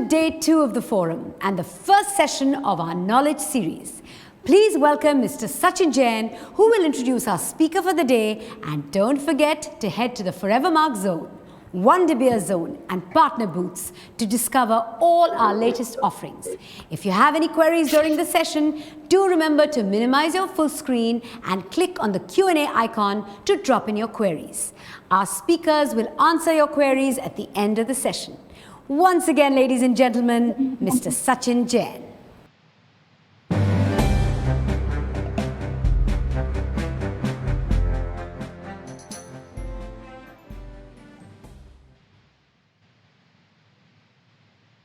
day 2 of the forum and the first session of our knowledge series. Please welcome Mr. Sachin Jain, who will introduce our speaker for the day, and don't forget to head to the Forevermark zone, Wonder Beer zone and partner booths to discover all our latest offerings. If you have any queries during the session, do remember to minimize your full screen and click on the Q&A icon to drop in your queries. Our speakers will answer your queries at the end of the session. Once again, ladies and gentlemen, Mr. Sachin Jain.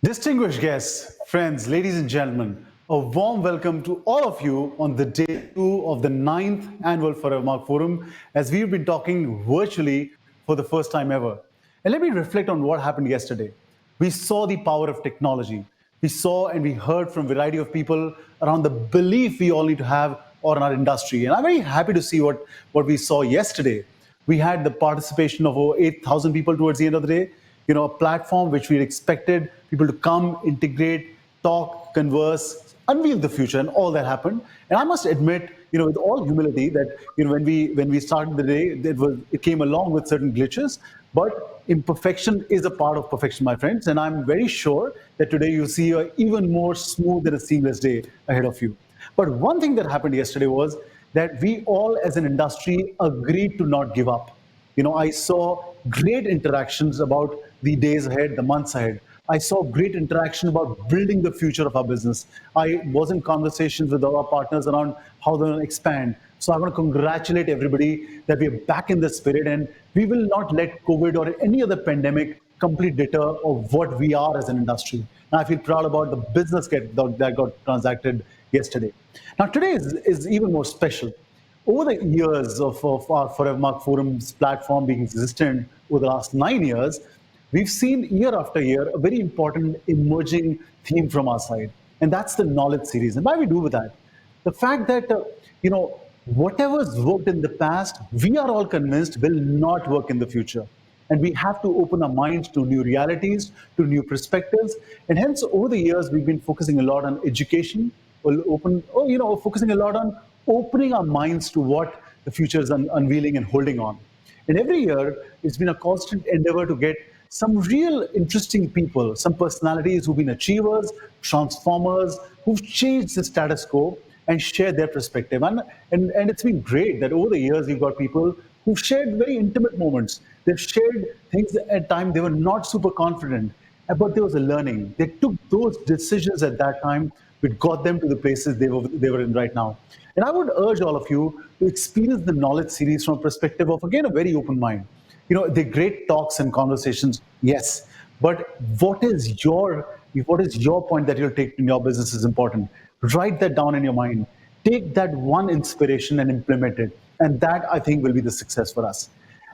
Distinguished guests, friends, ladies and gentlemen, a warm welcome to all of you on the day 2 of the 9th annual Forevermark Forum, as we've been talking virtually for the first time ever. And let me reflect on what happened yesterday. We saw the power of technology. We saw and we heard from a variety of people around the belief we all need to have on our industry. And I'm very happy to see what we saw yesterday. We had the participation of over 8,000 people towards the end of the day. You know, a platform which we expected people to come, integrate, talk, converse, unveil the future, and all that happened. And I must admit, you know, with all humility, that when we started the day, it came along with certain glitches. But imperfection is a part of perfection, my friends. And I'm very sure that today you'll see an even more smooth and a seamless day ahead of you. But one thing that happened yesterday was that we all, as an industry, agreed to not give up. You know, I saw great interactions about the days ahead, the months ahead. I saw great interaction about building the future of our business. I was in conversations with our partners around how they're going to expand. So I want to congratulate everybody that we are back in the spirit, and we will not let COVID or any other pandemic completely deter of what we are as an industry. And I feel proud about the business that got transacted yesterday. Now today is even more special. Over the years of our Forevermark Forum's platform being existent over the last 9 years, we've seen year after year a very important emerging theme from our side, and that's the knowledge series. And why we do with that? The fact that, whatever's worked in the past, we are all convinced will not work in the future. And we have to open our minds to new realities, to new perspectives. And hence, over the years, we've been focusing a lot on education, focusing a lot on opening our minds to what the future is unveiling and holding on. And every year, it's been a constant endeavor to get some real interesting people, some personalities who've been achievers, transformers, who've changed the status quo and share their perspective. And it's been great that over the years, we've got people who've shared very intimate moments. They've shared things at times they were not super confident, but there was a learning. They took those decisions at that time which got them to the places they were in right now. And I would urge all of you to experience the knowledge series from a perspective of, again, a very open mind. You know, they're great talks and conversations, yes, but what is your point that you'll take in your business is important. Write that down in your mind. Take that one inspiration and implement it. And that, I think, will be the success for us.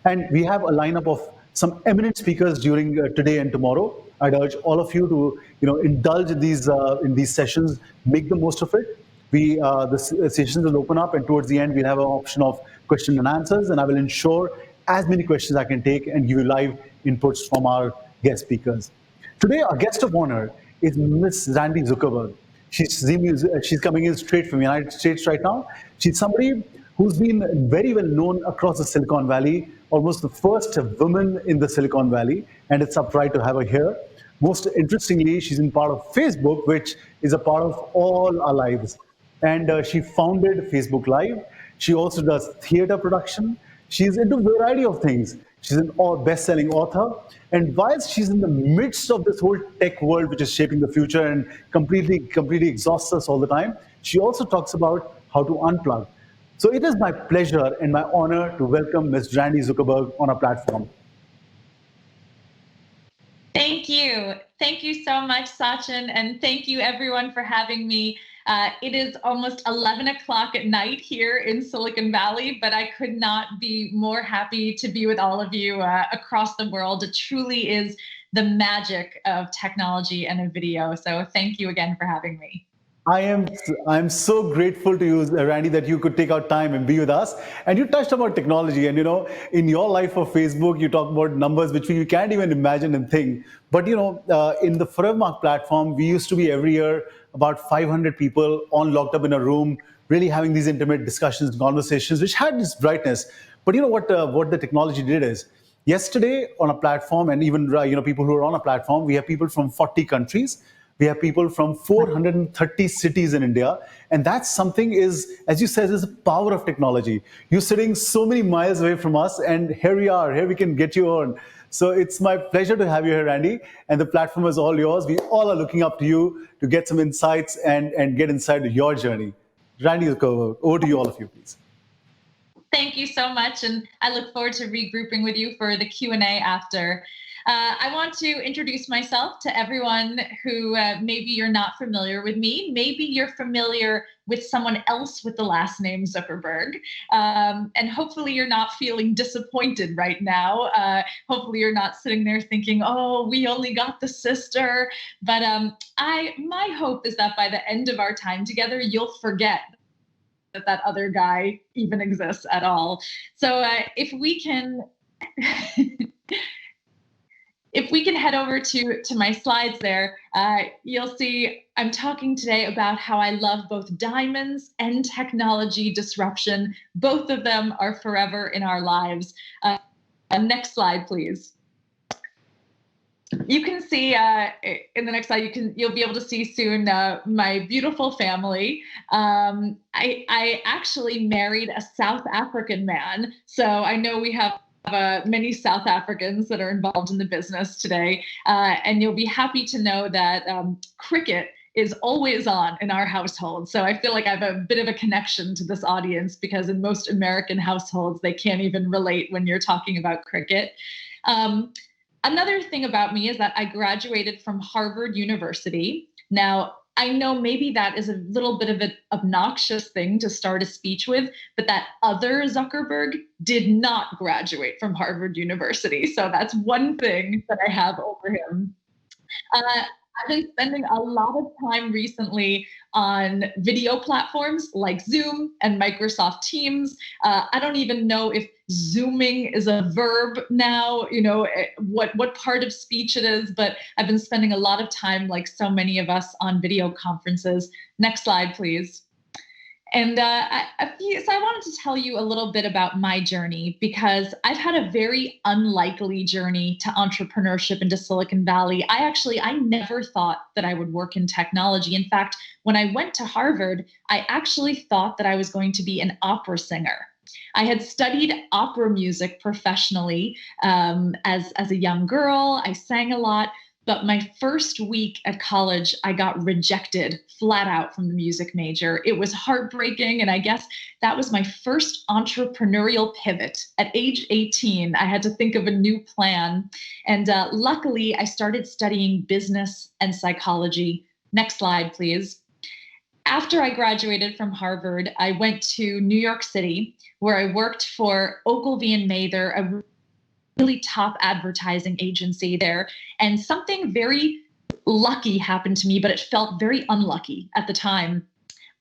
And we have a lineup of some eminent speakers during today and tomorrow. I'd urge all of you to, indulge in these sessions, make the most of it. The sessions will open up, and towards the end, we'll have an option of question and answers, and I will ensure as many questions I can take and give you live inputs from our guest speakers. Today, our guest of honor is Miss Randi Zuckerberg. She's coming in straight from the United States right now. She's somebody who's been very well known across the Silicon Valley, almost the first woman in the Silicon Valley, and it's a pride to have her here. Most interestingly, she's in part of Facebook, which is a part of all our lives. And she founded Facebook Live. She also does theater production. She's into a variety of things. She's an best-selling author. And whilst she's in the midst of this whole tech world, which is shaping the future and completely exhausts us all the time, she also talks about how to unplug. So it is my pleasure and my honor to welcome Ms. Randi Zuckerberg on our platform. Thank you. Thank you so much, Sachin, and thank you everyone for having me. It is almost 11 o'clock at night here in Silicon Valley, but I could not be more happy to be with all of you across the world. It truly is the magic of technology and a video. So thank you again for having me. I'm so grateful to you, Randy, that you could take out time and be with us. And you touched about technology, and in your life of Facebook, you talk about numbers which we can't even imagine and think. But in the Forevermark platform, we used to be every year about 500 people on locked up in a room, really having these intimate discussions, conversations, which had this brightness. But what the technology did is, yesterday on a platform, and even people who are on a platform, we have people from 40 countries. We have people from 430 cities in India. And that's something is, as you said, is the power of technology. You're sitting so many miles away from us, and here we are, here we can get you on. So it's my pleasure to have you here, Randy. And the platform is all yours. We all are looking up to you to get some insights and get inside your journey. Randy, over to you, all of you, please. Thank you so much, and I look forward to regrouping with you for the Q&A after. I want to introduce myself to everyone who maybe you're not familiar with me. Maybe you're familiar with someone else with the last name Zuckerberg. And hopefully you're not feeling disappointed right now. Hopefully you're not sitting there thinking, oh, we only got the sister. But my hope is that by the end of our time together, you'll forget that other guy even exists at all. So if we can if we can head over to my slides there, you'll see I'm talking today about how I love both diamonds and technology disruption. Both of them are forever in our lives. Next slide, please. You can see in the next slide, you'll be able to see soon my beautiful family. I actually married a South African man, so I know we have many South Africans that are involved in the business today, and you'll be happy to know that cricket is always on in our household. So I feel like I have a bit of a connection to this audience, because in most American households, they can't even relate when you're talking about cricket. Another thing about me is that I graduated from Harvard University. Now, I know maybe that is a little bit of an obnoxious thing to start a speech with, but that other Zuckerberg did not graduate from Harvard University. So that's one thing that I have over him. I've been spending a lot of time recently on video platforms like Zoom and Microsoft Teams. I don't even know if Zooming is a verb now, what part of speech it is, but I've been spending a lot of time, like so many of us, on video conferences. Next slide, please. And so I wanted to tell you a little bit about my journey, because I've had a very unlikely journey to entrepreneurship into Silicon Valley. I never thought that I would work in technology. In fact, when I went to Harvard, I actually thought that I was going to be an opera singer. I had studied opera music professionally as a young girl. I sang a lot. But my first week at college, I got rejected flat out from the music major. It was heartbreaking. And I guess that was my first entrepreneurial pivot. At age 18, I had to think of a new plan. And luckily, I started studying business and psychology. Next slide, please. After I graduated from Harvard, I went to New York City, where I worked for Ogilvy and Mather, a really top advertising agency there. And something very lucky happened to me, but it felt very unlucky at the time.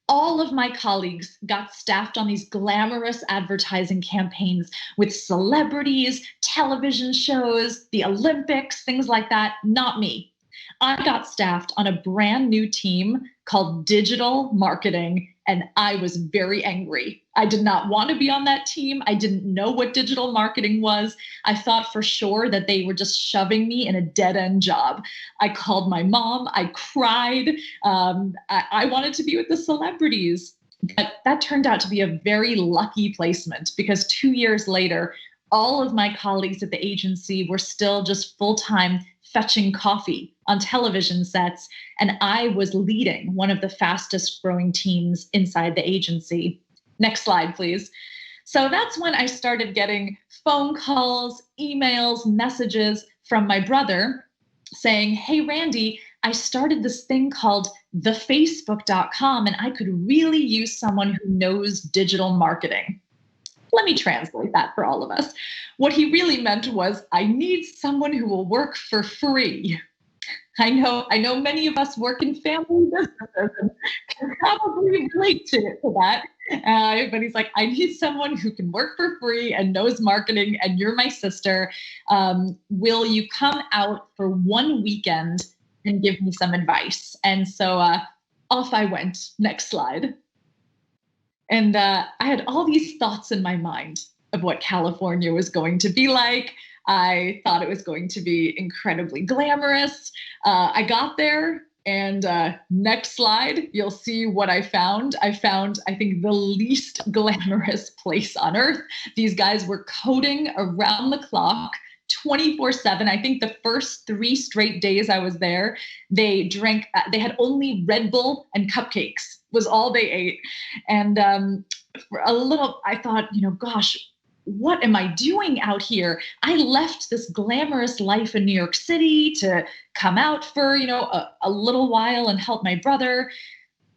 All of my colleagues got staffed on these glamorous advertising campaigns with celebrities, television shows, the Olympics, things like that. Not me. I got staffed on a brand new team called digital marketing, and I was very angry. I did not want to be on that team. I didn't know what digital marketing was. I thought for sure that they were just shoving me in a dead-end job. I called my mom. I cried. I wanted to be with the celebrities. But that turned out to be a very lucky placement, because 2 years later, all of my colleagues at the agency were still just full-time fetching coffee on television sets, and I was leading one of the fastest growing teams inside the agency. Next slide, please. So that's when I started getting phone calls, emails, messages from my brother saying, hey, Randy, I started this thing called thefacebook.com, and I could really use someone who knows digital marketing. Let me translate that for all of us. What he really meant was, I need someone who will work for free. I know many of us work in family businesses and can probably relate to that. But he's like, I need someone who can work for free and knows marketing, and you're my sister. Will you come out for one weekend and give me some advice? And so off I went. Next slide. And I had all these thoughts in my mind of what California was going to be like. I thought it was going to be incredibly glamorous. I got there, and next slide, you'll see what I found. I found, I think, the least glamorous place on earth. These guys were coding around the clock, 24/7. I think the first 3 straight days I was there, they they had only Red Bull and cupcakes was all they ate. And for a little, I thought, gosh, what am I doing out here? I left this glamorous life in New York City to come out for, a little while and help my brother.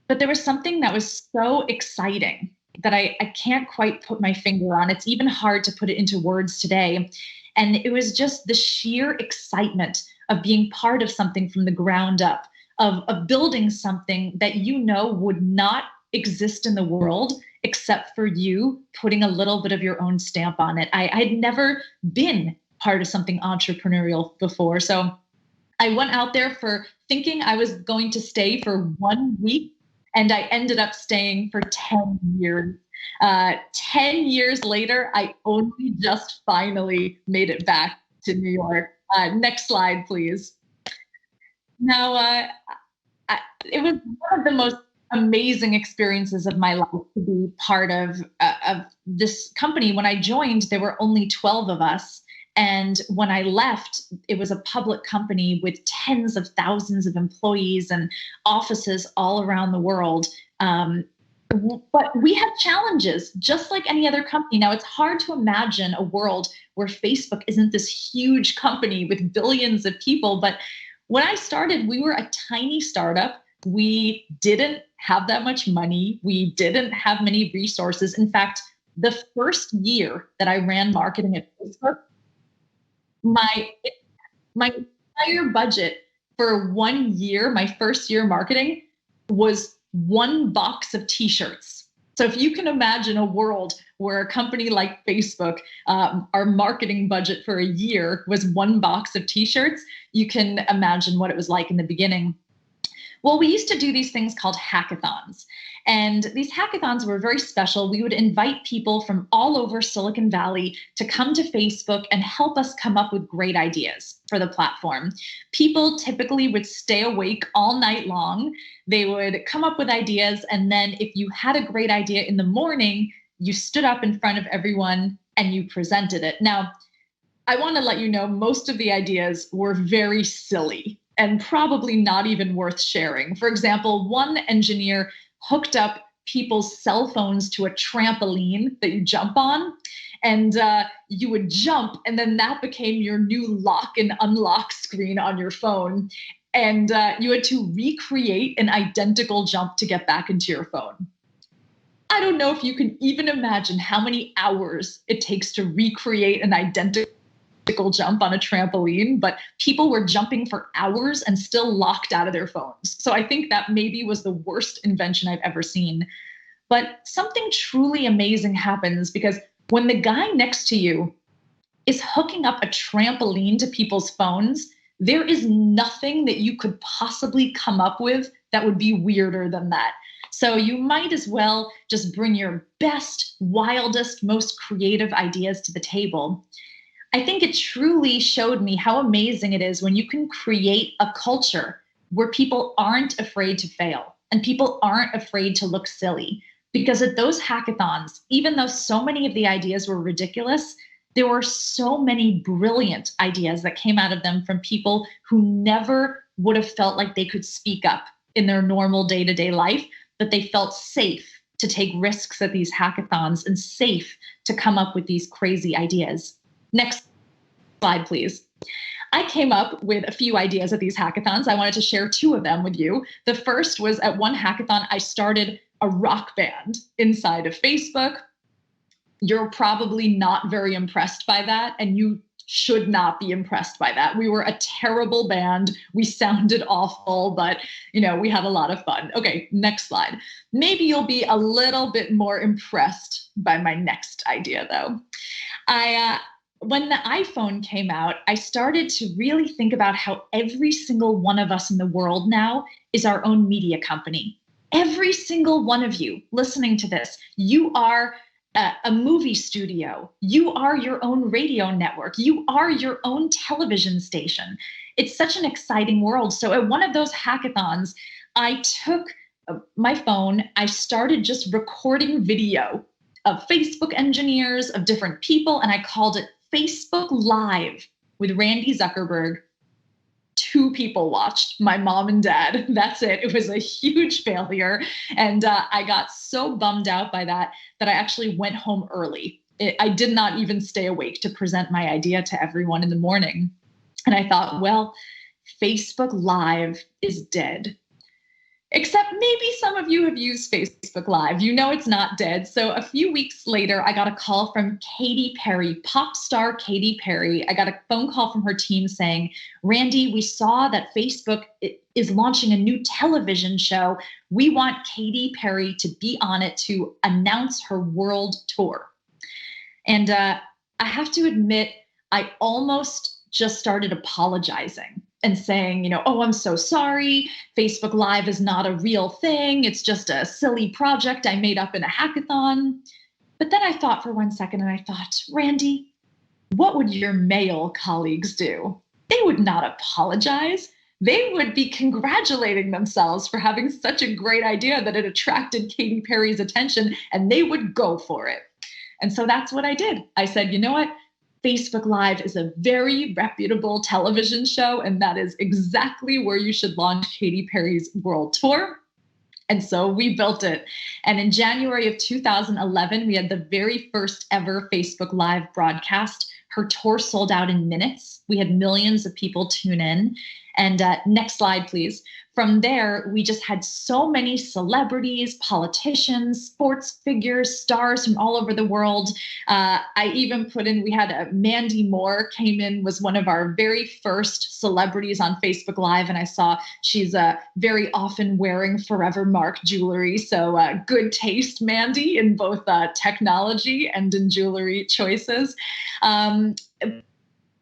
But there was something that was so exciting that I can't quite put my finger on. It's even hard to put it into words today. And it was just the sheer excitement of being part of something from the ground up, of building something that would not exist in the world except for you putting a little bit of your own stamp on it. I'd never been part of something entrepreneurial before. So I went out there for thinking I was going to stay for 1 week, and I ended up staying for 10 years. 10 years later, I only just finally made it back to New York. Next slide, please. Now, it was one of the most amazing experiences of my life to be part of this company. When I joined, there were only 12 of us. And when I left, it was a public company with tens of thousands of employees and offices all around the world. But we had challenges, just like any other company. Now, it's hard to imagine a world where Facebook isn't this huge company with billions of people. But when I started, we were a tiny startup. We didn't have that much money. We didn't have many resources. In fact, the first year that I ran marketing at Facebook, my entire budget for 1 year, my first year marketing, was 1 box of t-shirts. So if you can imagine a world where a company like Facebook, our marketing budget for a year was 1 box of t-shirts, you can imagine what it was like in the beginning. Well, we used to do these things called hackathons. And these hackathons were very special. We would invite people from all over Silicon Valley to come to Facebook and help us come up with great ideas for the platform. People typically would stay awake all night long. They would come up with ideas. And then if you had a great idea in the morning, you stood up in front of everyone and you presented it. Now, I want to let you know, most of the ideas were very silly and probably not even worth sharing. For example, one engineer hooked up people's cell phones to a trampoline that you jump on, and you would jump, and then that became your new lock and unlock screen on your phone. And you had to recreate an identical jump to get back into your phone. I don't know if you can even imagine how many hours it takes to recreate an identical jump on a trampoline, but people were jumping for hours and still locked out of their phones. So I think that maybe was the worst invention I've ever seen. But something truly amazing happens, because when the guy next to you is hooking up a trampoline to people's phones, there is nothing that you could possibly come up with that would be weirder than that. So you might as well just bring your best, wildest, most creative ideas to the table. I think it truly showed me how amazing it is when you can create a culture where people aren't afraid to fail and people aren't afraid to look silly. Because at those hackathons, even though so many of the ideas were ridiculous, there were so many brilliant ideas that came out of them from people who never would have felt like they could speak up in their normal day-to-day life, but they felt safe to take risks at these hackathons and safe to come up with these crazy ideas. Next slide, please. I came up with a few ideas at these hackathons. I wanted to share 2 of them with you. The first was, at one hackathon, I started a rock band inside of Facebook. You're probably not very impressed by that, and you should not be impressed by that. We were a terrible band. We sounded awful, but we had a lot of fun. Okay, next slide. Maybe you'll be a little bit more impressed by my next idea though. When the iPhone came out, I started to really think about how every single one of us in the world now is our own media company. Every single one of you listening to this, you are a movie studio. You are your own radio network. You are your own television station. It's such an exciting world. So at one of those hackathons, I took my phone, I started just recording video of Facebook engineers, of different people, and I called it Facebook Live with Randi Zuckerberg. 2 people watched, my mom and dad. That's it. It was a huge failure. And I got so bummed out by that I actually went home early. I did not even stay awake to present my idea to everyone in the morning. And I thought, well, Facebook Live is dead. Except maybe some of you have used Facebook Live. It's not dead. So a few weeks later, I got a call from Katy Perry, pop star Katy Perry. I got a phone call from her team saying, Randi, we saw that Facebook is launching a new television show. We want Katy Perry to be on it to announce her world tour. And I have to admit, I almost just started apologizing and saying, oh, I'm so sorry. Facebook Live is not a real thing. It's just a silly project I made up in a hackathon. But then I thought for 1 second and I thought, Randi, what would your male colleagues do? They would not apologize. They would be congratulating themselves for having such a great idea that it attracted Katy Perry's attention, and they would go for it. And so that's what I did. I said, you know what? Facebook Live is a very reputable television show, and that is exactly where you should launch Katy Perry's world tour. And so we built it. And in January of 2011, we had the very first ever Facebook Live broadcast. Her tour sold out in minutes. We had millions of people tune in. And next slide, please. From there, we just had so many celebrities, politicians, sports figures, stars from all over the world. I even put in, we had Mandy Moore came in, was one of our very first celebrities on Facebook Live. And I saw she's very often wearing Forevermark jewelry. So good taste, Mandy, in both technology and in jewelry choices.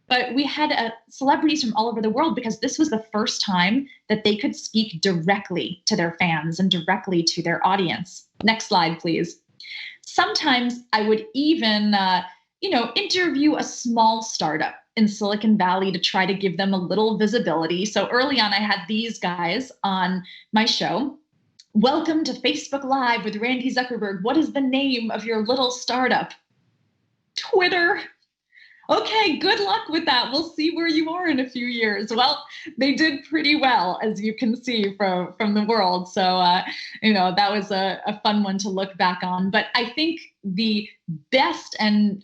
But we had celebrities from all over the world because this was the first time that they could speak directly to their fans and directly to their audience. Next slide, please. Sometimes I would even, interview a small startup in Silicon Valley to try to give them a little visibility. So early on, I had these guys on my show. Welcome to Facebook Live with Randi Zuckerberg. What is the name of your little startup? Twitter. Okay, good luck with that. We'll see where you are in a few years. Well, they did pretty well, as you can see from the world. So, that was a fun one to look back on. But I think the best and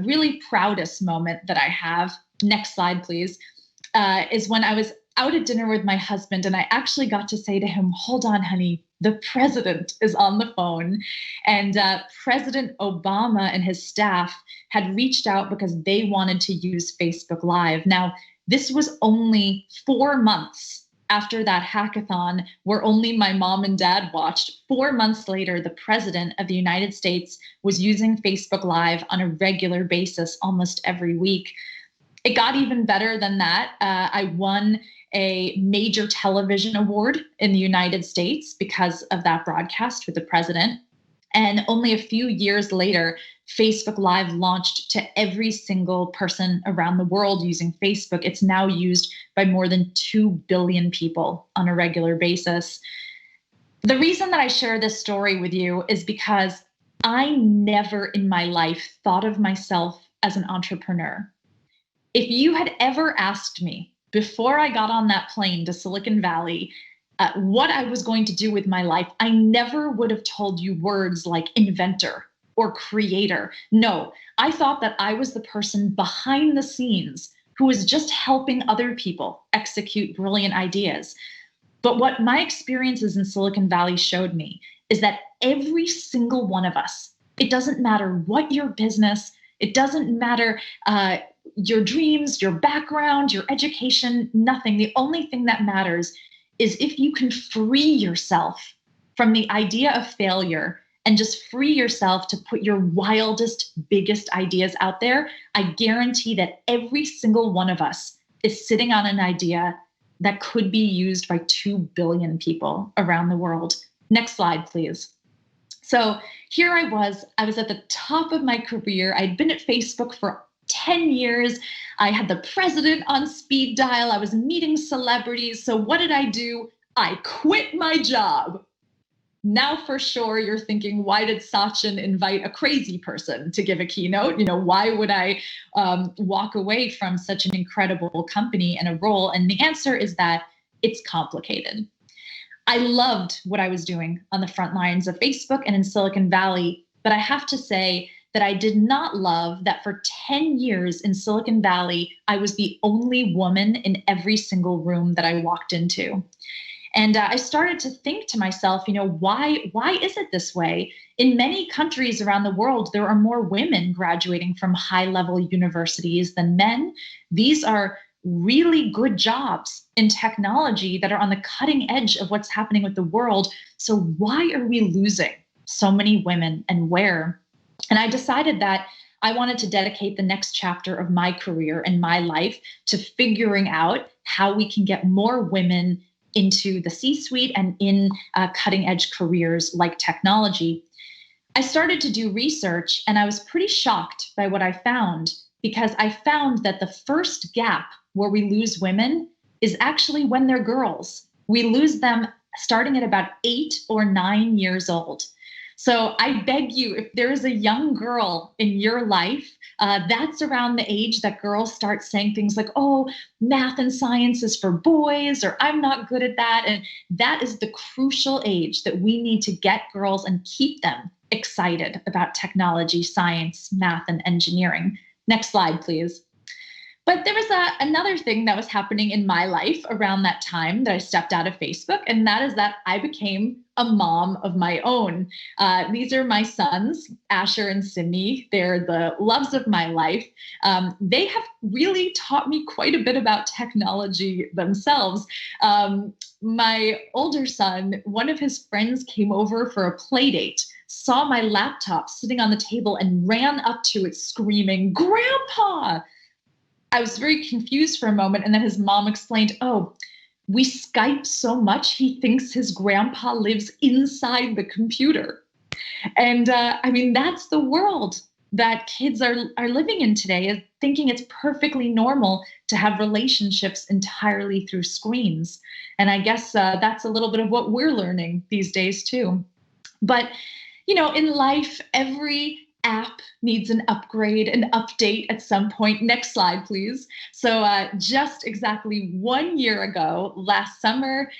really proudest moment that I have, next slide, please, is when I was out at dinner with my husband and I actually got to say to him, hold on, honey, the president is on the phone. And President Obama and his staff had reached out because they wanted to use Facebook Live. Now, this was only 4 months after that hackathon where only my mom and dad watched. 4 months later, the president of the United States was using Facebook Live on a regular basis almost every week. It got even better than that. I won a major television award in the United States because of that broadcast with the president. And only a few years later, Facebook Live launched to every single person around the world using Facebook. It's now used by more than 2 billion people on a regular basis. The reason that I share this story with you is because I never in my life thought of myself as an entrepreneur. If you had ever asked me before I got on that plane to Silicon Valley, what I was going to do with my life, I never would have told you words like inventor or creator. No, I thought that I was the person behind the scenes who was just helping other people execute brilliant ideas. But what my experiences in Silicon Valley showed me is that every single one of us, it doesn't matter what your business, it doesn't matter your dreams, your background, your education, nothing. The only thing that matters is if you can free yourself from the idea of failure and just free yourself to put your wildest, biggest ideas out there. I guarantee that every single one of us is sitting on an idea that could be used by 2 billion people around the world. Next slide, please. So here I was at the top of my career. I'd been at Facebook for 10 years. I had the president on speed dial. I was meeting celebrities. So what did I do? I quit my job. Now, for sure, you're thinking, why did Sachin invite a crazy person to give a keynote? Why would I walk away from such an incredible company and a role? And the answer is that it's complicated. I loved what I was doing on the front lines of Facebook and in Silicon Valley, but I have to say that I did not love that for 10 years in Silicon Valley, I was the only woman in every single room that I walked into. And I started to think to myself, why is it this way? In many countries around the world, there are more women graduating from high-level universities than men. These are really good jobs in technology that are on the cutting edge of what's happening with the world. So why are we losing so many women, and where? And I decided that I wanted to dedicate the next chapter of my career and my life to figuring out how we can get more women into the C-suite and in cutting edge careers like technology. I started to do research, and I was pretty shocked by what I found, because I found that the first gap where we lose women is actually when they're girls. We lose them starting at about 8 or 9 years old. So I beg you, if there is a young girl in your life, that's around the age that girls start saying things like, oh, math and science is for boys, or I'm not good at that. And that is the crucial age that we need to get girls and keep them excited about technology, science, math, and engineering. Next slide, please. But there was another thing that was happening in my life around that time that I stepped out of Facebook, and that is that I became a mom of my own. These are my sons, Asher and Simi. They're the loves of my life. They have really taught me quite a bit about technology themselves. My older son, one of his friends came over for a play date, saw my laptop sitting on the table and ran up to it screaming, "Grandpa!" I was very confused for a moment, and then his mom explained, oh, we Skype so much he thinks his grandpa lives inside the computer. And that's the world that kids are living in today, is thinking it's perfectly normal to have relationships entirely through screens. And I guess that's a little bit of what we're learning these days too. But, in life, every app needs an upgrade, an update at some point. Next slide, please. So just exactly 1 year ago, last summer,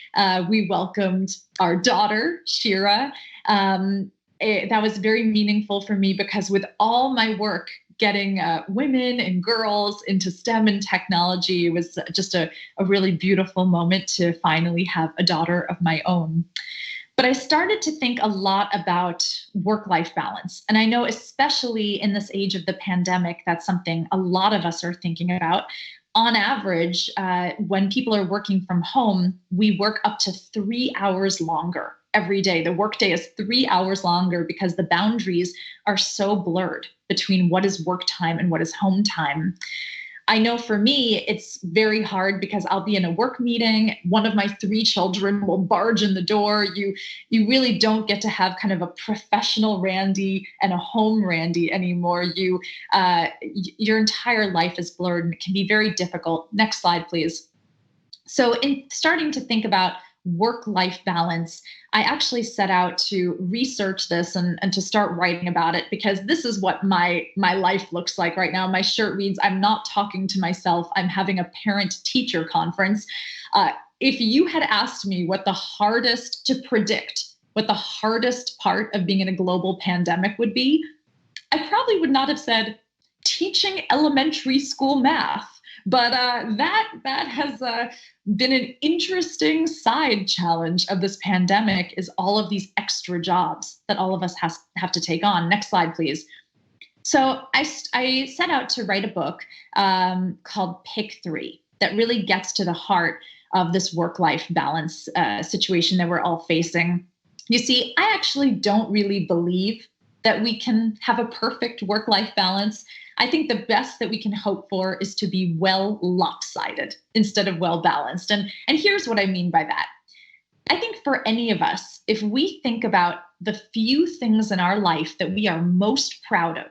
we welcomed our daughter, Shira. That was very meaningful for me, because with all my work getting women and girls into STEM and technology, it was just a really beautiful moment to finally have a daughter of my own. But I started to think a lot about work-life balance. And I know especially in this age of the pandemic, that's something a lot of us are thinking about. On average, when people are working from home, we work up to 3 hours longer every day. The workday is 3 hours longer because the boundaries are so blurred between what is work time and what is home time. I know for me, it's very hard because I'll be in a work meeting. One of my 3 children will barge in the door. You really don't get to have kind of a professional Randi and a home Randi anymore. Your entire life is blurred, and it can be very difficult. Next slide, please. So in starting to think about work-life balance, I actually set out to research this and to start writing about it, because this is what my life looks like right now. My shirt reads, "I'm not talking to myself. I'm having a parent-teacher conference." If you had asked me what the hardest part of being in a global pandemic would be, I probably would not have said teaching elementary school math. But that has been an interesting side challenge of this pandemic, is all of these extra jobs that all of us have to take on. Next slide, please. So I set out to write a book called Pick Three that really gets to the heart of this work-life balance situation that we're all facing. You see, I actually don't really believe that we can have a perfect work-life balance. I think the best that we can hope for is to be well lopsided instead of well balanced. And here's what I mean by that. I think for any of us, if we think about the few things in our life that we are most proud of,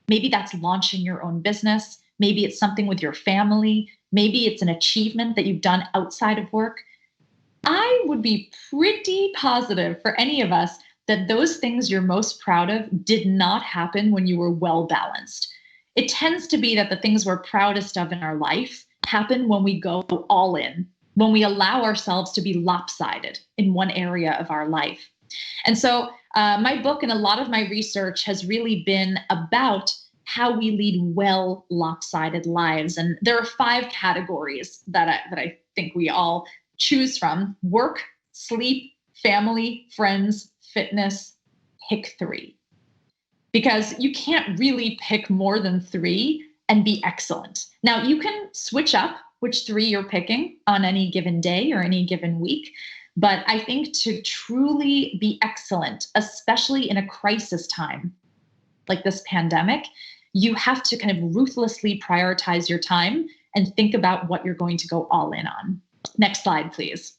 maybe that's launching your own business, maybe it's something with your family, maybe it's an achievement that you've done outside of work. I would be pretty positive for any of us that those things you're most proud of did not happen when you were well balanced. It tends to be that the things we're proudest of in our life happen when we go all in, when we allow ourselves to be lopsided in one area of our life. And so my book and a lot of my research has really been about how we lead well lopsided lives. And there are 5 categories that I think we all choose from: work, sleep, family, friends, fitness. Pick 3. Because you can't really pick more than 3 and be excellent. Now, you can switch up which 3 you're picking on any given day or any given week. But I think to truly be excellent, especially in a crisis time like this pandemic, you have to kind of ruthlessly prioritize your time and think about what you're going to go all in on. Next slide, please.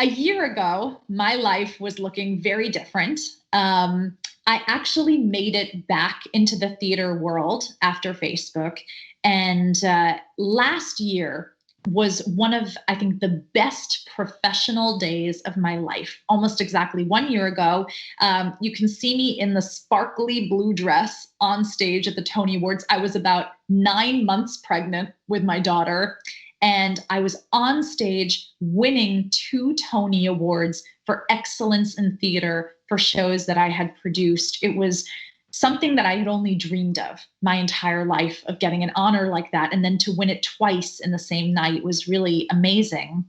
A year ago, my life was looking very different. I actually made it back into the theater world after Facebook. And last year was one of, I think, the best professional days of my life. Almost exactly 1 year ago, you can see me in the sparkly blue dress on stage at the Tony Awards. I was about 9 months pregnant with my daughter, and I was on stage winning 2 Tony Awards for excellence in theater for shows that I had produced. It was something that I had only dreamed of my entire life, of getting an honor like that. And then to win it twice in the same night was really amazing.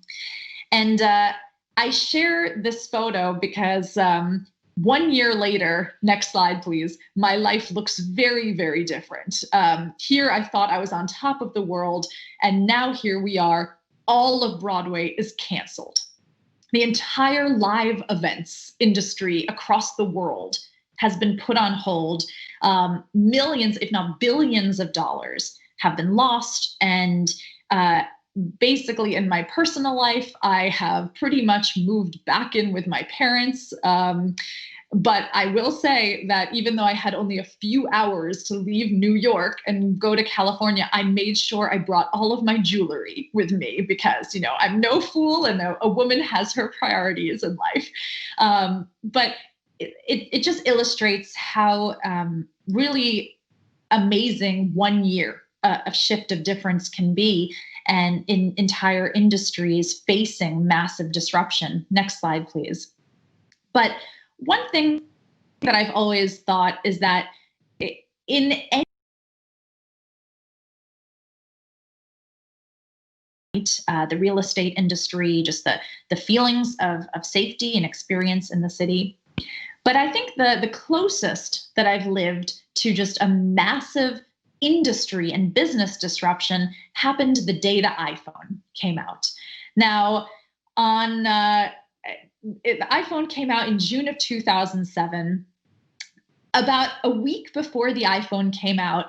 And I share this photo because 1 year later, next slide, please, my life looks very, very different. Here, I thought I was on top of the world. And now here we are. All of Broadway is canceled. The entire live events industry across the world has been put on hold. Millions, if not billions of dollars have been lost. And basically in my personal life, I have pretty much moved back in with my parents. But I will say that even though I had only a few hours to leave New York and go to California, I made sure I brought all of my jewelry with me because, you know, I'm no fool and a woman has her priorities in life. But it just illustrates how really amazing 1 year of shift of difference can be, and in entire industries facing massive disruption. Next slide, please. But one thing that I've always thought is that in any the real estate industry, just the feelings of safety and experience in the city. But I think the closest that I've lived to just a massive industry and business disruption happened the day the iPhone came out. Now, the iPhone came out in June of 2007. About a week before the iPhone came out,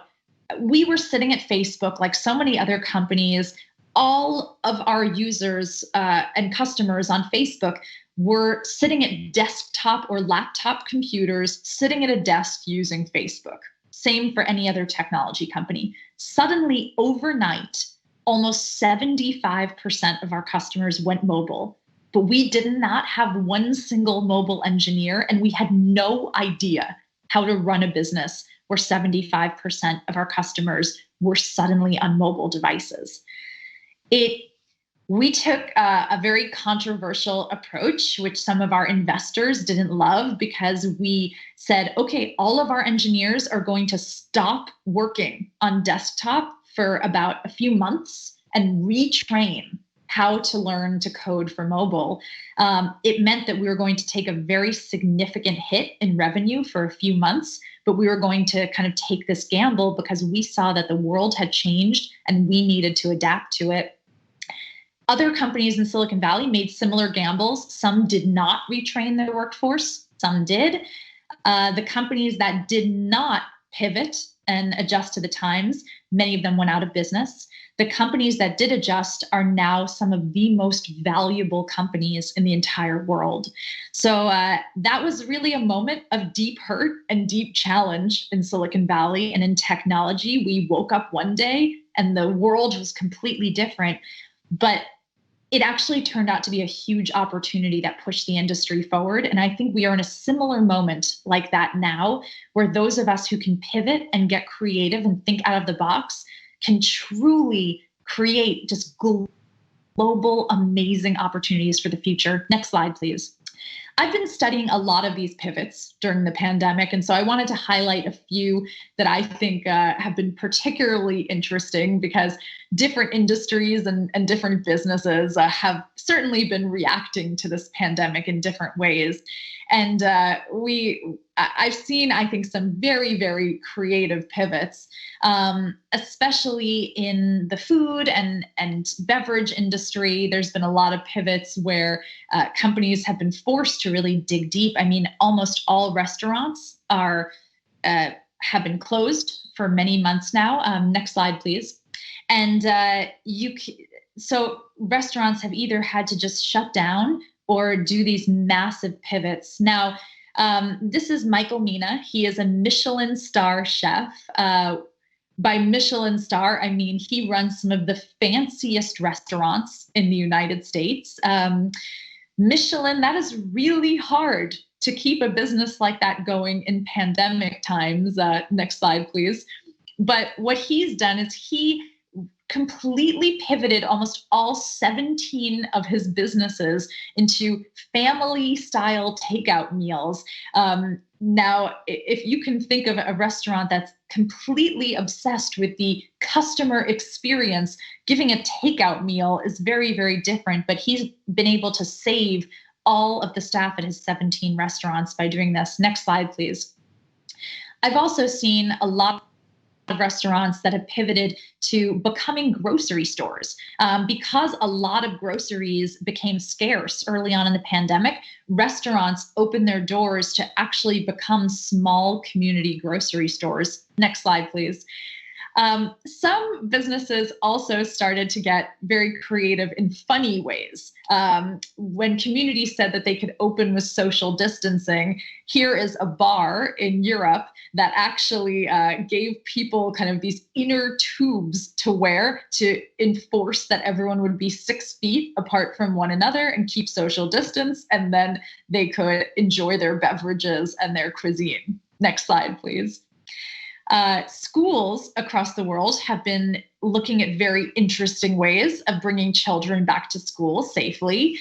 we were sitting at Facebook like so many other companies. All of our users and customers on Facebook were sitting at desktop or laptop computers, sitting at a desk using Facebook. Same for any other technology company. Suddenly, overnight, almost 75% of our customers went mobile. But we did not have one single mobile engineer, and we had no idea how to run a business where 75% of our customers were suddenly on mobile devices. We took a very controversial approach, which some of our investors didn't love, because we said, okay, all of our engineers are going to stop working on desktop for about a few months and retrain how to learn to code for mobile, it meant that we were going to take a very significant hit in revenue for a few months, but we were going to kind of take this gamble because we saw that the world had changed and we needed to adapt to it. Other companies in Silicon Valley made similar gambles. Some did not retrain their workforce, some did. The companies that did not pivot and adjust to the times, many of them went out of business. The companies that did adjust are now some of the most valuable companies in the entire world. So that was really a moment of deep hurt and deep challenge in Silicon Valley and in technology. We woke up one day and the world was completely different. But it actually turned out to be a huge opportunity that pushed the industry forward. And I think we are in a similar moment like that now, where those of us who can pivot and get creative and think out of the box can truly create just global, amazing opportunities for the future. Next slide, please. I've been studying a lot of these pivots during the pandemic, and so I wanted to highlight a few that I think have been particularly interesting because different industries and different businesses have certainly been reacting to this pandemic in different ways. And I've seen, I think, some very, very creative pivots, especially in the food and beverage industry. There's been a lot of pivots where companies have been forced to really dig deep. I mean, almost all restaurants have been closed for many months now. Next slide, please. And so restaurants have either had to just shut down or do these massive pivots. Now, this is Michael Mina. He is a Michelin star chef. By Michelin star, I mean he runs some of the fanciest restaurants in the United States. Michelin, that is really hard to keep a business like that going in pandemic times. Next slide, please. But what he's done is he completely pivoted almost all 17 of his businesses into family style takeout meals. Now, if you can think of a restaurant that's completely obsessed with the customer experience, giving a takeout meal is very, very different. But he's been able to save all of the staff at his 17 restaurants by doing this. Next slide, please. I've also seen a lot of restaurants that have pivoted to becoming grocery stores. Because a lot of groceries became scarce early on in the pandemic, restaurants opened their doors to actually become small community grocery stores. Next slide, please. Some businesses also started to get very creative in funny ways. When communities said that they could open with social distancing, here is a bar in Europe that actually gave people kind of these inner tubes to wear to enforce that everyone would be 6 feet apart from one another and keep social distance, and then they could enjoy their beverages and their cuisine. Next slide, please. Schools across the world have been looking at very interesting ways of bringing children back to school safely.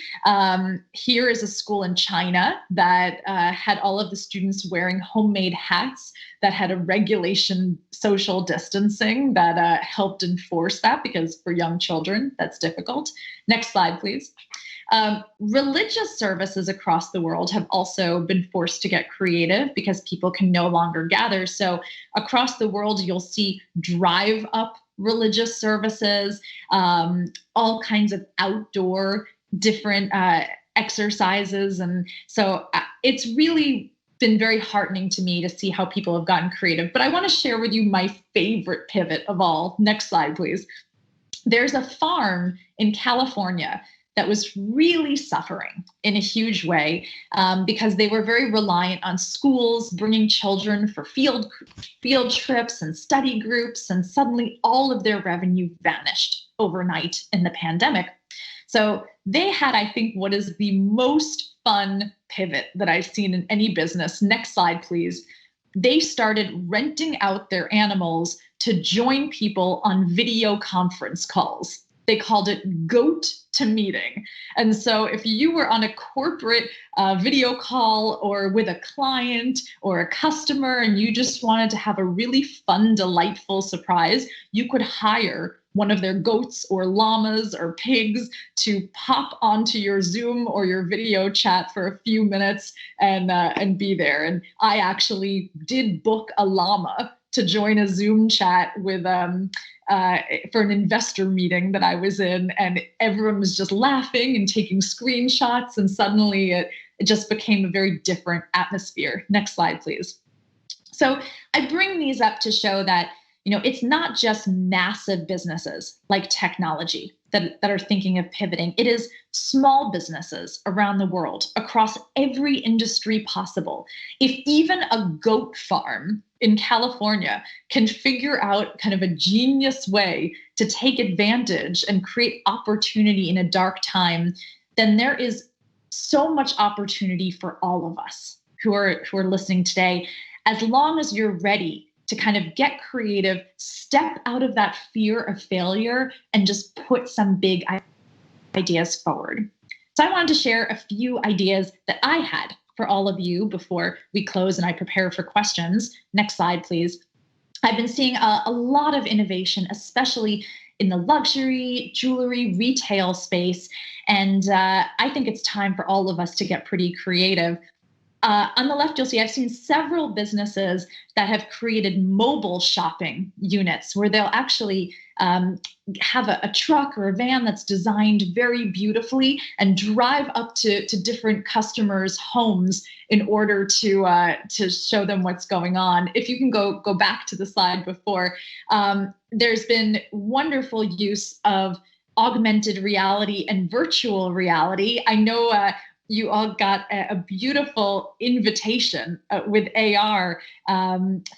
Here is a school in China that had all of the students wearing homemade hats that had a regulation social distancing that helped enforce that, because for young children, that's difficult. Next slide, please. Religious services across the world have also been forced to get creative because people can no longer gather. So across the world, you'll see drive-up religious services, all kinds of outdoor different exercises. And so it's really been very heartening to me to see how people have gotten creative. But I want to share with you my favorite pivot of all. Next slide, please. There's a farm in California that was really suffering in a huge way because they were very reliant on schools bringing children for field trips and study groups, and suddenly all of their revenue vanished overnight in the pandemic. So they had, I think, what is the most fun pivot that I've seen in any business. Next slide, please. They started renting out their animals to join people on video conference calls. They called it goat to meeting. And so if you were on a corporate video call or with a client or a customer and you just wanted to have a really fun, delightful surprise, you could hire one of their goats or llamas or pigs to pop onto your Zoom or your video chat for a few minutes and be there. And I actually did book a llama to join a Zoom chat with for an investor meeting that I was in, and everyone was just laughing and taking screenshots, and suddenly it just became a very different atmosphere. Next slide, please. So I bring these up to show that, it's not just massive businesses like technology that are thinking of pivoting. It is small businesses around the world, across every industry possible. If even a goat farm in California can figure out kind of a genius way to take advantage and create opportunity in a dark time, then there is so much opportunity for all of us who are listening today, as long as you're ready to kind of get creative, step out of that fear of failure, and just put some big ideas forward. So I wanted to share a few ideas that I had for all of you before we close and I prepare for questions. Next slide, please. I've been seeing a lot of innovation, especially in the luxury, jewelry, retail space. And I think it's time for all of us to get pretty creative. On the left, you'll see I've seen several businesses that have created mobile shopping units where they'll actually have a truck or a van that's designed very beautifully and drive up to different customers' homes in order to show them what's going on. If you can go back to the slide before, there's been wonderful use of augmented reality and virtual reality. I know you all got a beautiful invitation with AR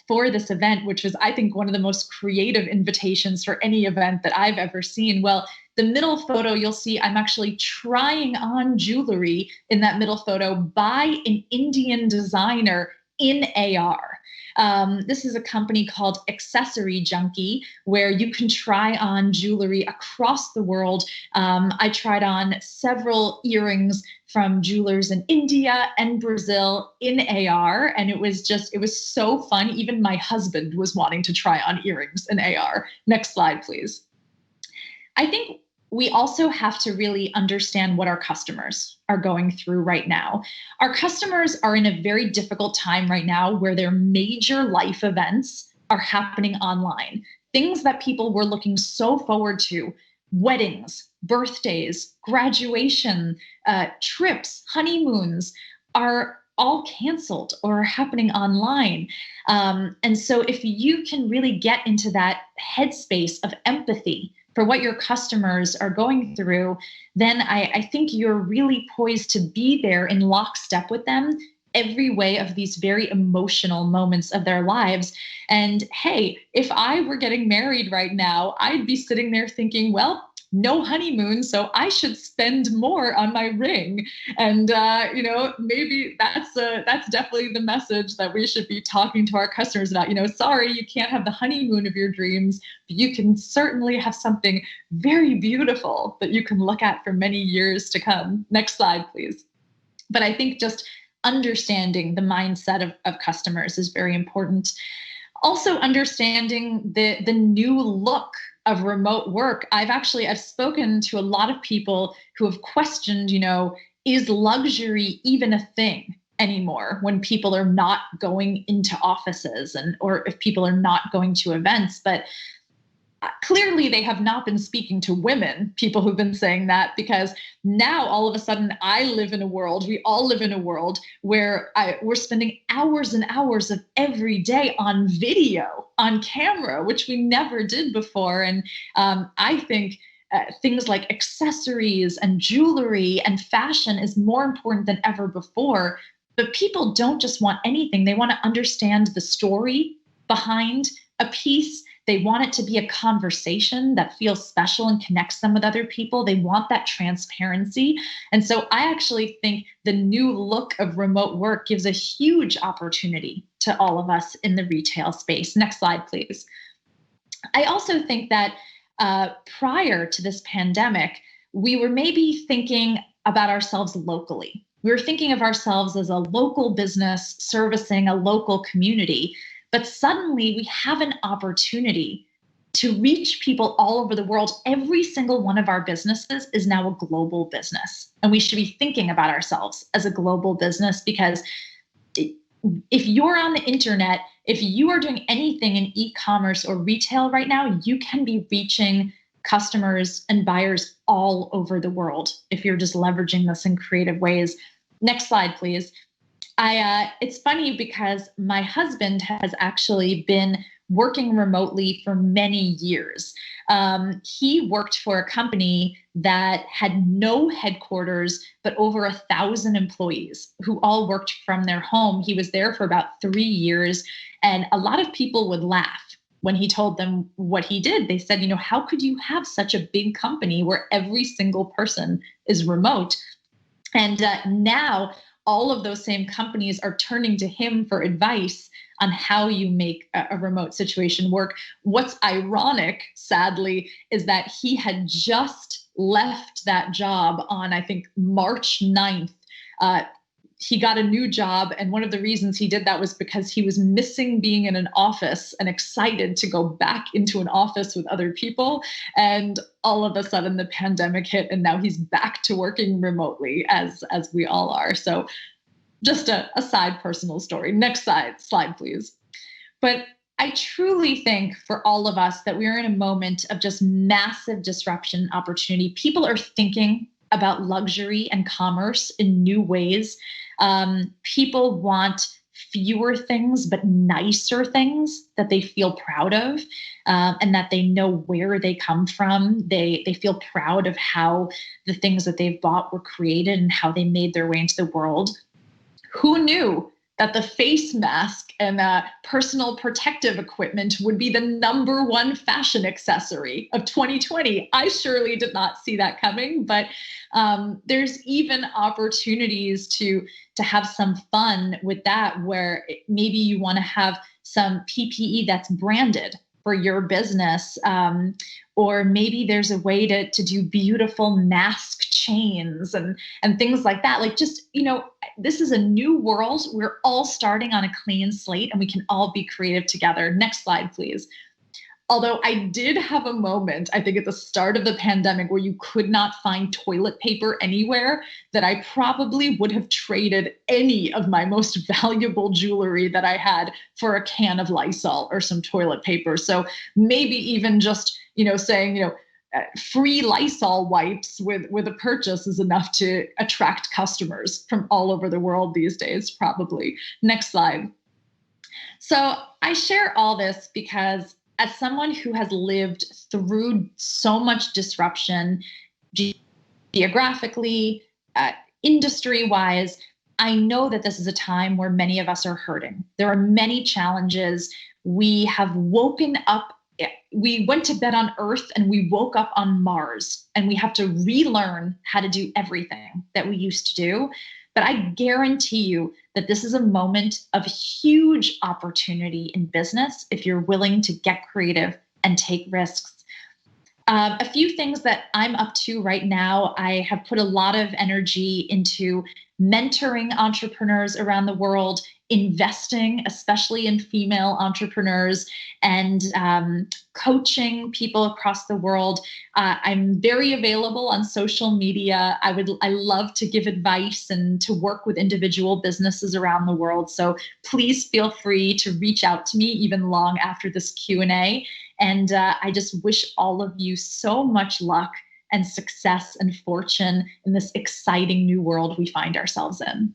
for this event, which was, I think, one of the most creative invitations for any event that I've ever seen. Well, the middle photo, you'll see I'm actually trying on jewelry in that middle photo by an Indian designer in AR. This is a company called Accessory Junkie, where you can try on jewelry across the world. I tried on several earrings from jewelers in India and Brazil in AR, and it was so fun. Even my husband was wanting to try on earrings in AR. Next slide, please. I think we also have to really understand what our customers are going through right now. Our customers are in a very difficult time right now where their major life events are happening online. Things that people were looking so forward to, weddings, birthdays, graduation, trips, honeymoons, are all canceled or are happening online. And so if you can really get into that headspace of empathy for what your customers are going through, then I think you're really poised to be there in lockstep with them every way of these very emotional moments of their lives. And hey, if I were getting married right now, I'd be sitting there thinking, well, no honeymoon, so I should spend more on my ring. And maybe that's definitely the message that we should be talking to our customers about. Sorry, you can't have the honeymoon of your dreams, but you can certainly have something very beautiful that you can look at for many years to come. Next slide, please. But I think just understanding the mindset of customers is very important. Also understanding the new look of remote work. I've spoken to a lot of people who have questioned, is luxury even a thing anymore when people are not going into offices or if people are not going to events? But clearly they have not been speaking to women, people who've been saying that, because now all of a sudden we all live in a world where we're spending hours and hours of every day on video, on camera, which we never did before. And I think things like accessories and jewelry and fashion is more important than ever before. But people don't just want anything. They want to understand the story behind a piece. They want it to be a conversation that feels special and connects them with other people. They want that transparency. And so I actually think the new look of remote work gives a huge opportunity to all of us in the retail space. Next slide, please. I also think that prior to this pandemic, we were maybe thinking about ourselves locally. We were thinking of ourselves as a local business servicing a local community. But suddenly we have an opportunity to reach people all over the world. Every single one of our businesses is now a global business. And we should be thinking about ourselves as a global business, because if you're on the internet, if you are doing anything in e-commerce or retail right now, you can be reaching customers and buyers all over the world if you're just leveraging this in creative ways. Next slide, please. It's funny because my husband has actually been working remotely for many years. He worked for a company that had no headquarters, but over 1,000 employees who all worked from their home. He was there for about 3 years, and a lot of people would laugh when he told them what he did. They said, how could you have such a big company where every single person is remote? And now all of those same companies are turning to him for advice on how you make a remote situation work. What's ironic, sadly, is that he had just left that job on, I think, March 9th. He got a new job, and one of the reasons he did that was because he was missing being in an office and excited to go back into an office with other people. And all of a sudden the pandemic hit, and now he's back to working remotely, as we all are. So just a side personal story. Next slide, please. But I truly think for all of us that we're in a moment of just massive disruption and opportunity. People are thinking about luxury and commerce in new ways. People want fewer things, but nicer things that they feel proud of, and that they know where they come from. They feel proud of how the things that they've bought were created and how they made their way into the world. Who knew that the face mask and personal protective equipment would be the #1 fashion accessory of 2020? I surely did not see that coming, but there's even opportunities to have some fun with that, where maybe you want to have some PPE that's branded for your business, or maybe there's a way to do beautiful mask chains and things like that. Like, just, this is a new world. We're all starting on a clean slate, and we can all be creative together. Next slide, please. Although I did have a moment, I think at the start of the pandemic, where you could not find toilet paper anywhere, that I probably would have traded any of my most valuable jewelry that I had for a can of Lysol or some toilet paper. So maybe even just, saying, free Lysol wipes with a purchase is enough to attract customers from all over the world these days, probably. Next slide. So I share all this because, as someone who has lived through so much disruption, geographically, industry-wise, I know that this is a time where many of us are hurting. There are many challenges. We have woken up. We went to bed on Earth and we woke up on Mars, and we have to relearn how to do everything that we used to do. But I guarantee you that this is a moment of huge opportunity in business if you're willing to get creative and take risks. A few things that I'm up to right now: I have put a lot of energy into mentoring entrepreneurs around the world, investing, especially in female entrepreneurs, and coaching people across the world. I'm very available on social media. I love to give advice and to work with individual businesses around the world. So please feel free to reach out to me even long after this Q&A. And I just wish all of you so much luck and success and fortune in this exciting new world we find ourselves in.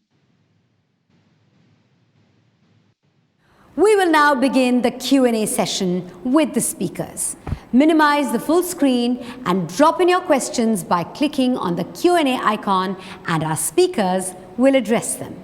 We will now begin the Q&A session with the speakers. Minimize the full screen and drop in your questions by clicking on the Q&A icon, and our speakers will address them.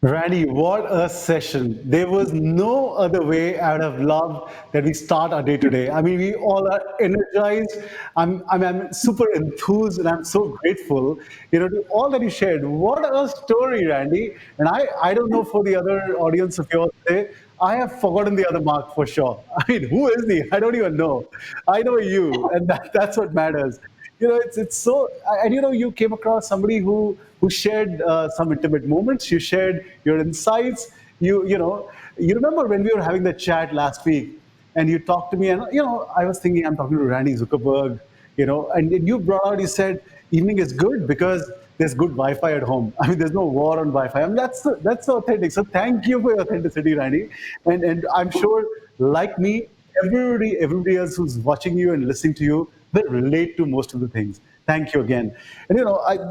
Randi, what a session. There was no other way I would have loved that we start our day today. I mean, we all are energized. I'm super enthused, and I'm so grateful, to all that you shared. What a story, Randi. And I don't know for the other audience of yours today, I have forgotten the other Mark for sure. I mean, who is he? I don't even know. I know you, and that's what matters. It's so, and you came across somebody who shared some intimate moments. You shared your insights. you remember when we were having the chat last week, and you talked to me, and I was thinking I'm talking to Randi Zuckerberg, and you brought out, you said evening is good because there's good Wi-Fi at home. I mean, there's no war on Wi-Fi. I mean, that's authentic. So thank you for your authenticity, Randy. And I'm sure, like me, everybody else who's watching you and listening to you will relate to most of the things. Thank you again. And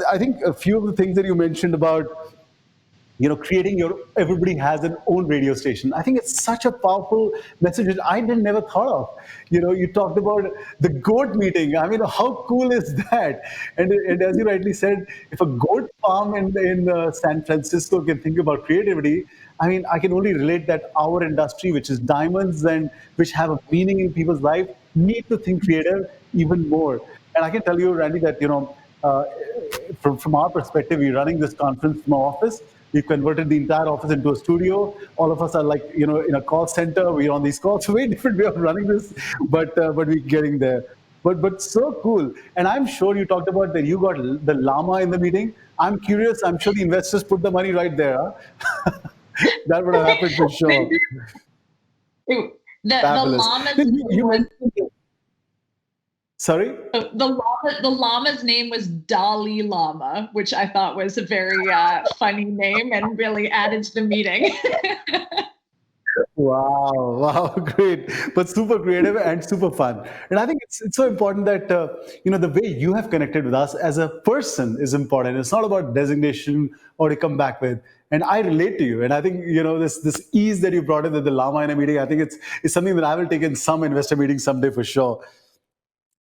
I think a few of the things that you mentioned about creating everybody has an own radio station. I think it's such a powerful message that I didn't never thought of. You talked about the goat meeting. I mean, how cool is that? And as you rightly said, if a goat farm in San Francisco can think about creativity, I mean, I can only relate that our industry, which is diamonds and which have a meaning in people's life, need to think creative even more. And I can tell you, Randy, that from our perspective, we're running this conference from our office. We've converted the entire office into a studio. All of us are like, in a call center. We're on these calls. Very different way of running this, but we're getting there. But so cool. And I'm sure you talked about that you got the llama in the meeting. I'm curious. I'm sure the investors put the money right there. Huh? That would have happened for sure. The llama's name was, sorry? the llama's name was Dalai Lama, which I thought was a very funny name and really added to the meeting. Wow, great, but super creative and super fun. And I think it's so important that the way you have connected with us as a person is important. It's not about designation or to come back with. And I relate to you. And I think this ease that you brought in with the llama in a meeting. I think it's something that I will take in some investor meeting someday for sure.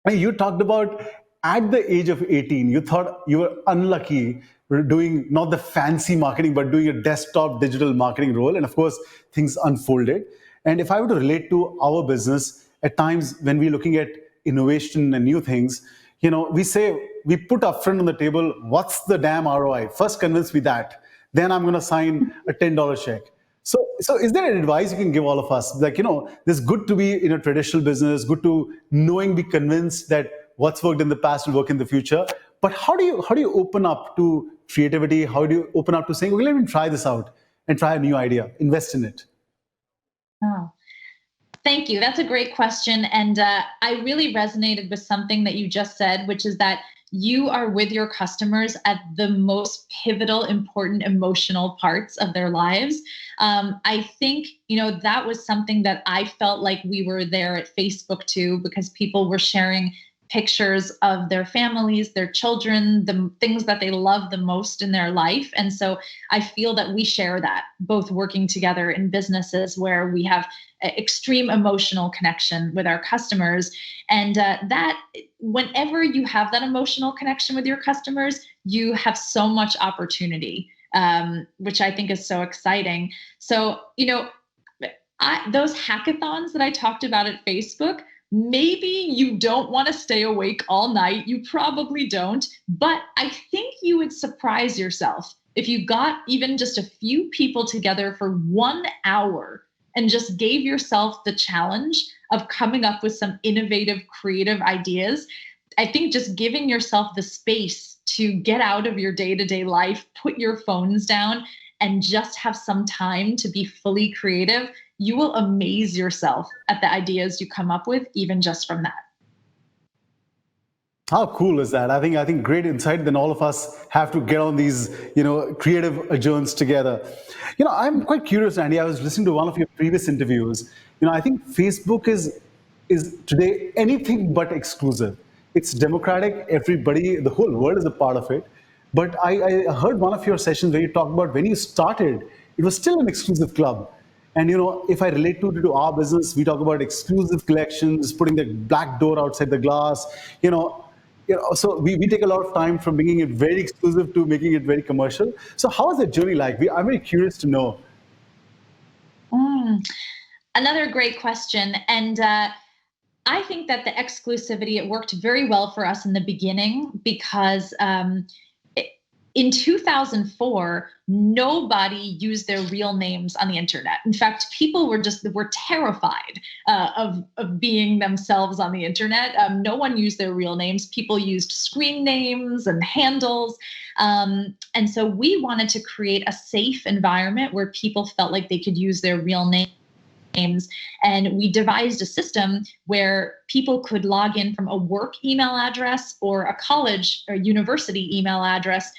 And you talked about at the age of 18, you thought you were unlucky doing not the fancy marketing, but doing a desktop digital marketing role. And of course, things unfolded. And if I were to relate to our business, at times when we're looking at innovation and new things, we put up front on the table, what's the damn ROI? First convince me that. Then I'm going to sign a $10 check. So is there an advice you can give all of us? Like, it's good to be in a traditional business, good to be convinced that what's worked in the past will work in the future. But how do you open up to creativity? How do you open up to saying, okay, let me try this out and try a new idea, invest in it? Oh, thank you. That's a great question. And I really resonated with something that you just said, which is that you are with your customers at the most pivotal, important, emotional parts of their lives. I think, that was something that I felt like we were there at Facebook too, because people were sharing pictures of their families, their children, the things that they love the most in their life. And so I feel that we share that, both working together in businesses where we have extreme emotional connection with our customers. And that whenever you have that emotional connection with your customers, you have so much opportunity, which I think is so exciting. So, those hackathons that I talked about at Facebook, maybe you don't want to stay awake all night. You probably don't, but I think you would surprise yourself if you got even just a few people together for 1 hour and just gave yourself the challenge of coming up with some innovative, creative ideas. I think just giving yourself the space to get out of your day-to-day life, put your phones down, and just have some time to be fully creative, you will amaze yourself at the ideas you come up with, even just from that. How cool is that? I think great insight. Then all of us have to get on these, creative journeys together. I'm quite curious, Andy. I was listening to one of your previous interviews. I think Facebook is today anything but exclusive. It's democratic. Everybody, the whole world is a part of it. But I heard one of your sessions where you talked about when you started, it was still an exclusive club. And if I relate to our business, we talk about exclusive collections, putting the black door outside the glass. So we take a lot of time from making it very exclusive to making it very commercial. So how is that journey like? I'm very curious to know. Another great question. And I think that the exclusivity, it worked very well for us in the beginning because in 2004, nobody used their real names on the internet. In fact, people were terrified of being themselves on the internet. No one used their real names. People used screen names and handles. And so we wanted to create a safe environment where people felt like they could use their real names. And we devised a system where people could log in from a work email address or a college or university email address,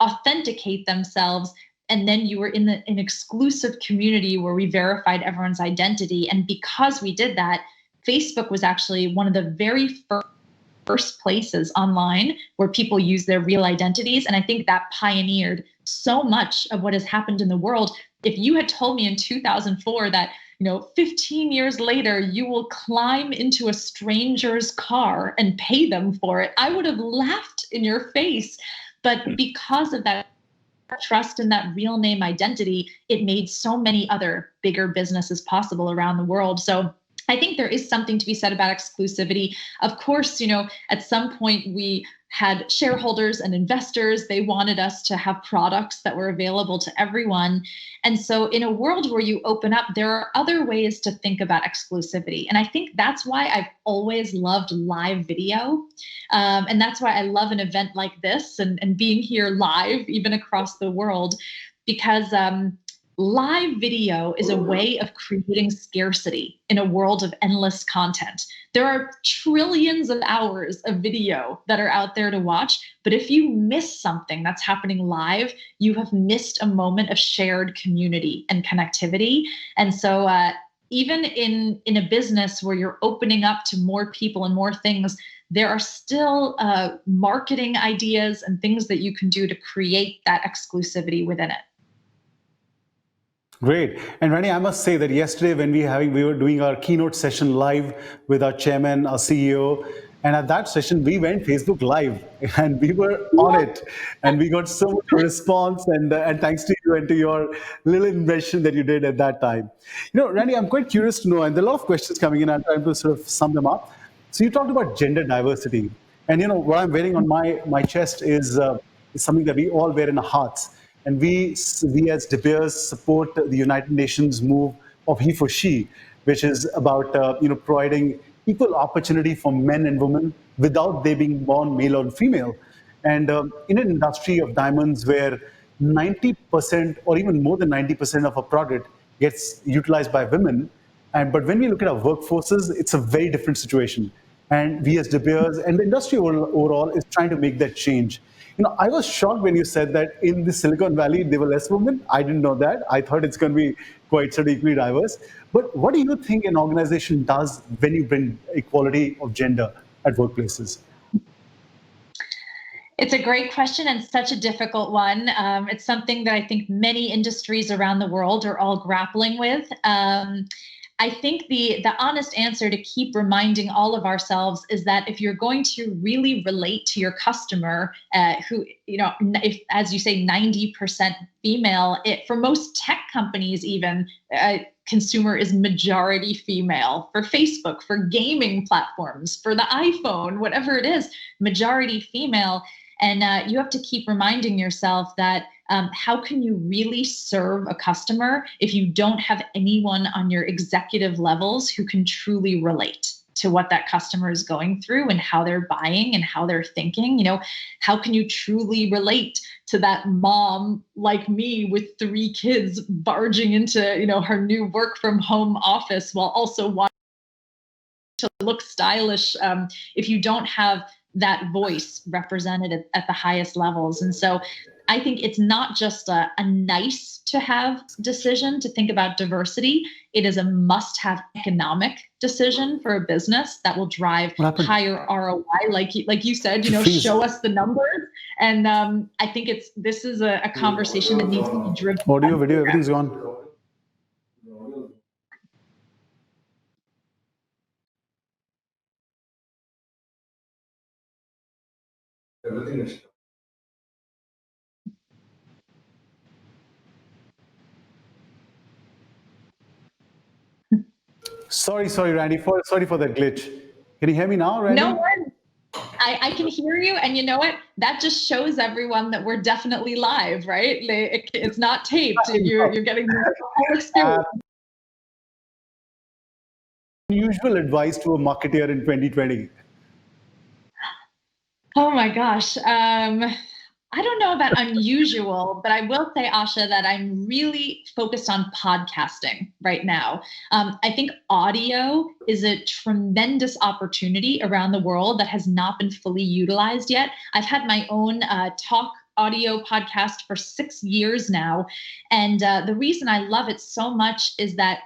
authenticate themselves, and then you were in an exclusive community where we verified everyone's identity. And because we did that, Facebook was actually one of the very first places online where people use their real identities. And I think that pioneered so much of what has happened in the world. If you had told me in 2004 that 15 years later, you will climb into a stranger's car and pay them for it, I would have laughed in your face. But because of that trust and that real name identity, it made so many other bigger businesses possible around the world. So I think there is something to be said about exclusivity. Of course, at some point we had shareholders and investors. They wanted us to have products that were available to everyone. And so in a world where you open up, there are other ways to think about exclusivity. And I think that's why I've always loved live video. And that's why I love an event like this and being here live, even across the world, because live video is a way of creating scarcity in a world of endless content. There are trillions of hours of video that are out there to watch, but if you miss something that's happening live, you have missed a moment of shared community and connectivity. And so even in a business where you're opening up to more people and more things, there are still marketing ideas and things that you can do to create that exclusivity within it. Great. And Randi, I must say that yesterday when we were doing our keynote session live with our chairman, our CEO, and at that session we went Facebook Live and we were on it, and we got so much response. And thanks to you and to your little invention that you did at that time. Randi, I'm quite curious to know, and there are a lot of questions coming in. I'm trying to sort of sum them up. So you talked about gender diversity, and what I'm wearing on my chest is something that we all wear in our hearts. And we as De Beers support the United Nations move of he for she, which is about providing equal opportunity for men and women without they being born male or female. And in an industry of diamonds where 90% or even more than 90% of a product gets utilized by women, but when we look at our workforces, it's a very different situation. And we as De Beers and the industry overall is trying to make that change. I was shocked when you said that in the Silicon Valley, there were less women. I didn't know that. I thought it's going to be quite sort of equally diverse. But what do you think an organization does when you bring equality of gender at workplaces? It's a great question and such a difficult one. It's something that I think many industries around the world are all grappling with. I think the honest answer to keep reminding all of ourselves is that if you're going to really relate to your customer, who, if, as you say, 90% female, for most tech companies, even consumer is majority female. For Facebook, for gaming platforms, for the iPhone, whatever it is, majority female. And you have to keep reminding yourself that how can you really serve a customer if you don't have anyone on your executive levels who can truly relate to what that customer is going through and how they're buying and how they're thinking? How can you truly relate to that mom like me with 3 kids barging into, her new work from home office while also wanting to look stylish if you don't have that voice represented at the highest levels? And so I think it's not just a nice to have decision to think about diversity. It is a must have economic decision for a business that will drive higher ROI. Like you said, show us the numbers. And I think this is a conversation that needs to be driven. Audio, video, everything's gone. Everything is. Sorry, Randi. Sorry for that glitch. Can you hear me now, Randi? No worries. I can hear you, and you know what? That just shows everyone that we're definitely live, right? It's not taped. You're getting the whole experience. Unusual advice to a marketer in 2020? Oh my gosh. I don't know about unusual, but I will say, Asha, that I'm really focused on podcasting right now. I think audio is a tremendous opportunity around the world that has not been fully utilized yet. I've had my own talk audio podcast for 6 years now. And the reason I love it so much is that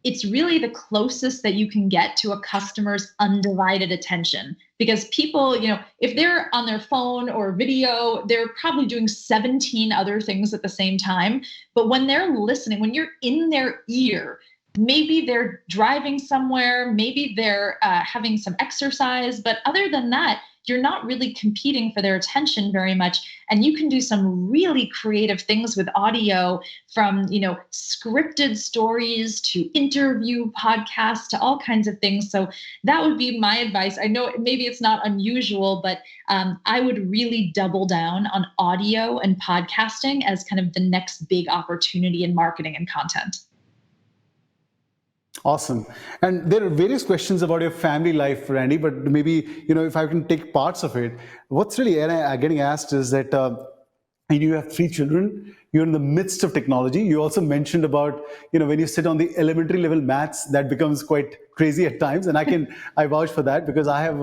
it's really the closest that you can get to a customer's undivided attention, because people, if they're on their phone or video, they're probably doing 17 other things at the same time. But when they're listening, when you're in their ear, maybe they're driving somewhere, maybe they're having some exercise, but other than that, you're not really competing for their attention very much. And you can do some really creative things with audio, from, scripted stories to interview podcasts to all kinds of things. So that would be my advice. I know maybe it's not unusual, but I would really double down on audio and podcasting as kind of the next big opportunity in marketing and content. Awesome. And there are various questions about your family life, Randi, but maybe, if I can take parts of it. What's really getting asked is that you have 3 children, you're in the midst of technology. You also mentioned about, when you sit on the elementary level maths, that becomes quite crazy at times. And I vouch for that, because I have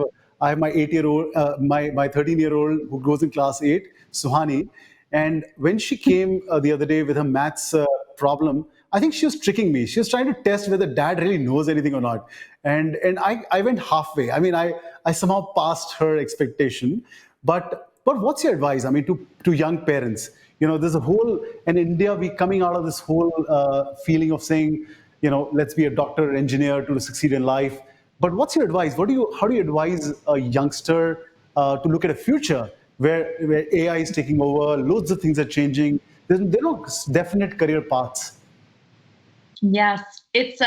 my 8-year-old, my 13-year-old who goes in class 8, Suhani. And when she came the other day with her maths problem, I think she was tricking me. She was trying to test whether dad really knows anything or not. And I went halfway. I mean, I somehow passed her expectation. But what's your advice? I mean, to young parents, there's a whole, in India, we coming out of this whole feeling of saying, let's be a doctor or engineer to succeed in life. But what's your advice? How do you advise a youngster to look at a future where AI is taking over, loads of things are changing? There are no definite career paths. Yes, it's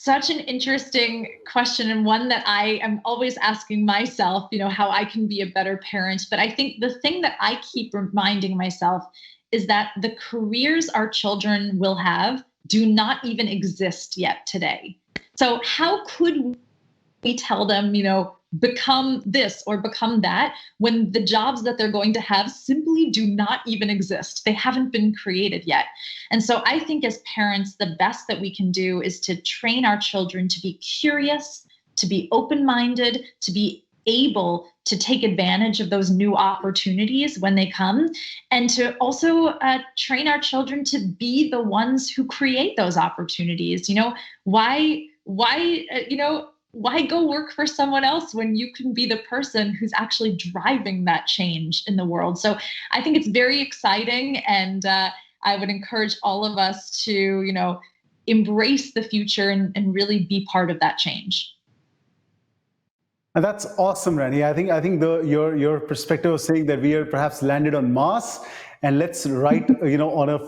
such an interesting question, and one that I am always asking myself, how I can be a better parent. But I think the thing that I keep reminding myself is that the careers our children will have do not even exist yet today. So how could we tell them, become this or become that, when the jobs that they're going to have simply do not even exist? They haven't been created yet. And so I think as parents, the best that we can do is to train our children to be curious, to be open-minded, to be able to take advantage of those new opportunities when they come, and to also train our children to be the ones who create those opportunities. Why go work for someone else when you can be the person who's actually driving that change in the world? So I think it's very exciting, and I would encourage all of us to, embrace the future and really be part of that change. And that's awesome, Randi. I think your perspective of saying that we are perhaps landed on Mars and let's write on a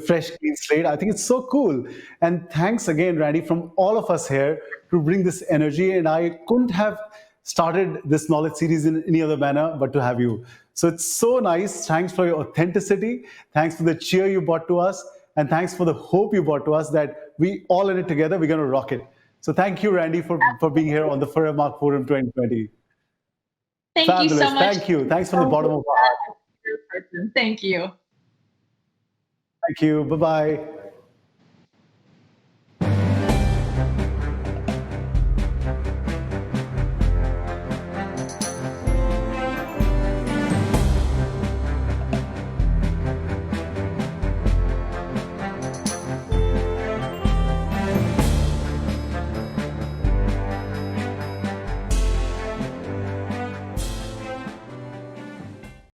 fresh clean slate. I think it's so cool. And thanks again, Randi, from all of us here to bring this energy. And I couldn't have started this knowledge series in any other manner but to have you. So it's so nice. Thanks for your authenticity. Thanks for the cheer you brought to us. And thanks for the hope you brought to us that we all in it together, we're going to rock it. So thank you, Randi, for being here on the Forevermark Forum 2020. Thank Fabulous. you so much. Thank you. Thanks from the bottom of our heart. Thank you. Thank you. Bye-bye.